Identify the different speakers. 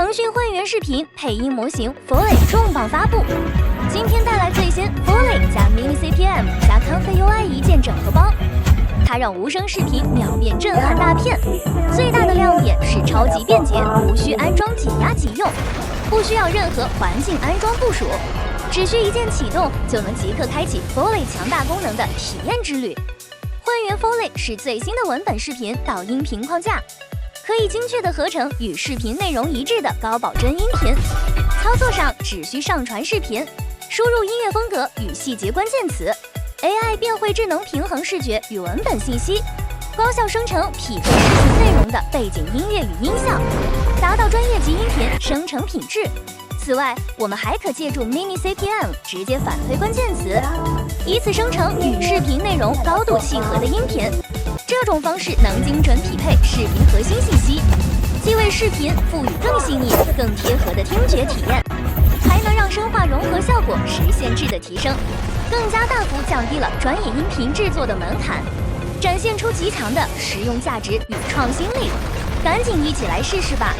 Speaker 1: 腾讯会员视频配音模型 Foley 重磅发布，今天带来最新 Foley 加 Mini CPM 加 Comfy UI 一键整合包，它让无声视频秒变震撼大片。最大的亮点是超级便捷，无需安装解压即用，不需要任何环境安装部署，只需一键启动就能即刻开启 Foley 强大功能的体验之旅。会员 Foley 是最新的文本视频到音频框架，可以精确地合成与视频内容一致的高保真音频。操作上只需上传视频，输入音乐风格与细节关键词 ，AI 便会智能平衡视觉与文本信息，高效生成匹配视频内容的背景音乐与音效，达到专业级音频生成品质。此外，我们还可借助 Mini CPM 直接反推关键词，以此生成与视频内容高度契合的音频。这种方式能精准匹配视频核心信息，既为视频赋予更细腻、更贴合的听觉体验，还能让声画融合效果实现质的提升，更加大幅降低了专业音频制作的门槛，展现出极强的实用价值与创新力。赶紧一起来试试吧！